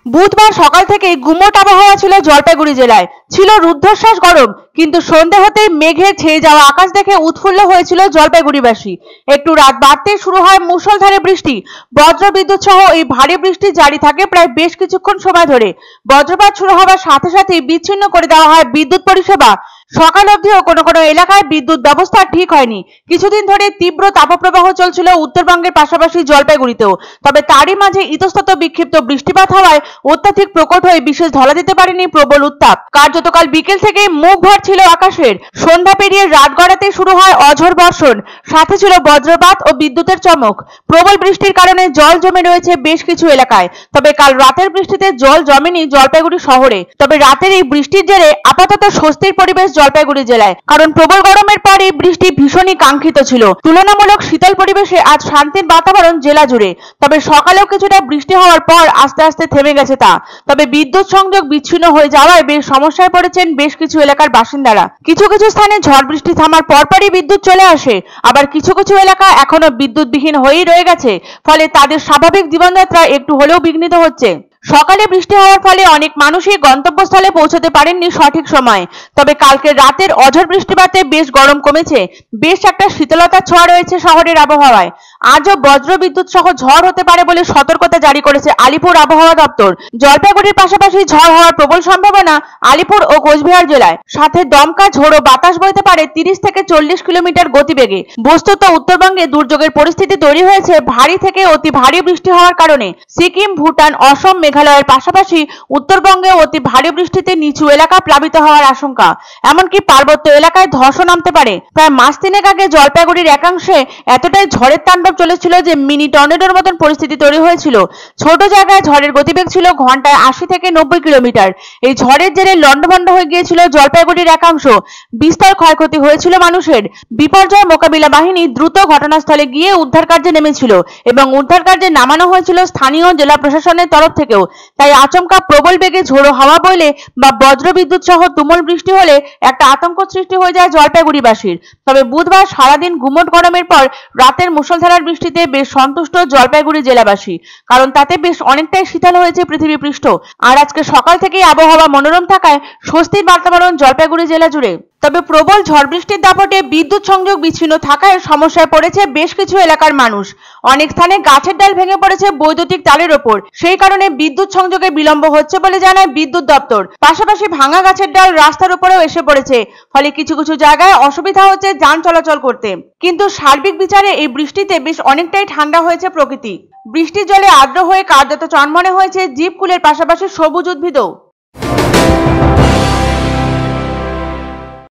বুধবার সকাল থেকে গুমোট আবহাওয়া ছিল জলপাইগুড়ি জেলায়। ছিল রুদ্ধশ্বাস গরম, কিন্তু সন্ধ্যে হতেই মেঘে ছেয়ে যাওয়া আকাশ দেখে উৎফুল্ল হয়েছিল জলপাইগুড়িবাসী। একটু রাত বাড়তেই শুরু হয় মুষলধারে বৃষ্টি। বজ্র বিদ্যুৎ সহ এই ভারী বৃষ্টি জারি থাকে প্রায় বেশ কিছুক্ষণ সময় ধরে। বজ্রপাত শুরু হওয়ার সাথে সাথেই বিচ্ছিন্ন করে দেওয়া হয় বিদ্যুৎ পরিষেবা। সকাল অবধিও কোনো কোনো এলাকায় বিদ্যুৎ ব্যবস্থা ঠিক হয়নি। কিছুদিন ধরে তীব্র তাপপ্রবাহ চলছিল উত্তরবঙ্গের পাশাপাশি জলপাইগুড়িতেও। তবে তারই মাঝে ইতস্তত বিক্ষিপ্ত বৃষ্টিপাত হওয়ায় অত্যাধিক প্রকট হয়ে বিশেষ ধরা দিতে পারেনি প্রবল উত্তাপ। কার্যতকাল বিকেল থেকেই মুখ ভর ছিল আকাশের। সন্ধ্যা পেরিয়ে রাত গড়াতে শুরু হয় অঝোর বর্ষণ, সাথে ছিল বজ্রপাত ও বিদ্যুতের চমক। প্রবল বৃষ্টির কারণে জল জমে রয়েছে বেশ কিছু এলাকায়। তবে কাল রাতের বৃষ্টিতে জল জমেনি জলপাইগুড়ি শহরে। তবে রাতের এই বৃষ্টির জেরে আপাতত স্বস্তির পরিবেশ জলপাইগুড়ি জেলায়, কারণ প্রবল গরমের পর এই বৃষ্টি ভীষণই কাঙ্ক্ষিত ছিল। তুলনামূলক শীতল পরিবেশে আজ শান্তির বাতাবরণ জেলা জুড়ে। তবে সকালেও কিছুটা বৃষ্টি হওয়ার পর আস্তে আস্তে থেমে গেছে তা। তবে বিদ্যুৎ সংযোগ বিচ্ছিন্ন হয়ে যাওয়ায় বেশ সমস্যায় পড়েছেন বেশ কিছু এলাকার বাসিন্দারা। কিছু কিছু স্থানে ঝড় বৃষ্টি থামার পরপরই বিদ্যুৎ চলে আসে, আবার কিছু কিছু এলাকা এখনো বিদ্যুৎবিহীন হয়েই রয়ে গেছে। ফলে তাদের স্বাভাবিক জীবনযাত্রা একটু হলেও বিঘ্নিত হচ্ছে। সকালে বৃষ্টি হওয়ার ফলে অনেক মানুষই গন্তব্যস্থলে পৌঁছতে পারেননি সঠিক সময়ে। তবে কালকে রাতের অঝোর বৃষ্টিপাতে বেশ গরম কমেছে। বেশ একটা শীতলতার ছোঁয়া রয়েছে শহরের আবহাওয়ায়। আজও বজ্র বিদ্যুৎ সহ ঝড় হতে পারে বলে সতর্কতা জারি করেছে আলিপুর আবহাওয়া দপ্তর। জলপাইগুড়ির পাশাপাশি ঝড় হওয়ার প্রবল সম্ভাবনা আলিপুর ও কোচবিহার জেলায়। সাথে দমকা ঝোড়ো বাতাস বইতে পারে 30 থেকে 40 কিলোমিটার গতিবেগে। বস্তুত উত্তরবঙ্গে দুর্যোগের পরিস্থিতি তৈরি হয়েছে ভারী থেকে অতি ভারী বৃষ্টি হওয়ার কারণে। সিকিম, ভুটান, অসম, মেঘালয়ের পাশাপাশি উত্তরবঙ্গে অতি ভারী বৃষ্টিতে নিচু এলাকা প্লাবিত হওয়ার আশঙ্কা। এমনকি পার্বত্য এলাকায় ধসও নামতে পারে। প্রায় মাস তিনেক আগে জলপাইগুড়ির একাংশে এতটাই ঝড়ের তাণ্ডব চলেছিল যে মিনি টর্নেডোর মতন পরিস্থিতি তৈরি হয়েছিল। ছোট জায়গায় ঝড়ের গতিবেগ ছিল ঘন্টায় 80 থেকে 90 কিলোমিটার। এই ঝড়ের জেরে লন্ডভন্ড হয়ে গিয়েছিল জলপাইগুড়ির একাংশ। বিস্তর ক্ষয়ক্ষতি হয়েছিল মানুষের। বিপর্যয় মোকাবিলা বাহিনী দ্রুত ঘটনাস্থলে গিয়ে উদ্ধার কার্যে নেমেছিল এবং উদ্ধার কার্যে নামানো হয়েছিল স্থানীয় জেলা প্রশাসনের তরফ থেকেও। তাই আচমকা প্রবল বেগে ঝোড়ো হাওয়া বইলে বা বজ্র বিদ্যুৎ সহ তুমুল বৃষ্টি হলে একটা আতঙ্ক সৃষ্টি হয়ে যায় জলপাইগুড়িবাসীর। তবে বুধবার সারাদিন গুমোট গরমের পর রাতের মুষলধারার বৃষ্টিতে বেশ সন্তুষ্ট জলপাইগুড়ি জেলাবাসী, কারণ তাতে বেশ অনেকটাই শীতল হয়েছে পৃথিবী পৃষ্ঠ। আর আজকে সকাল থেকেই আবহাওয়া মনোরম থাকায় স্বস্তির বাতাবরণ জলপাইগুড়ি জেলা জুড়ে। তবে প্রবল ঝড় বৃষ্টির দাপটে বিদ্যুৎ সংযোগ বিচ্ছিন্ন থাকায় সমস্যায় পড়েছে বেশ কিছু এলাকার মানুষ। অনেক স্থানে গাছের ডাল ভেঙে পড়েছে বৈদ্যুতিক তারের ওপর। সেই কারণে বিদ্যুৎ সংযোগে বিলম্ব হচ্ছে বলে জানায় বিদ্যুৎ দপ্তর। পাশাপাশি ভাঙা গাছের ডাল রাস্তার উপরেও এসে পড়েছে। ফলে কিছু কিছু জায়গায় অসুবিধা হচ্ছে যান চলাচল করতে। কিন্তু সার্বিক বিচারে এই বৃষ্টিতে বেশ অনেকটাই ঠান্ডা হয়েছে প্রকৃতি। বৃষ্টির জলে আর্দ্র হয়ে কার্যত চনমনে হয়েছে জীবকুলের পাশাপাশি সবুজ উদ্ভিদও।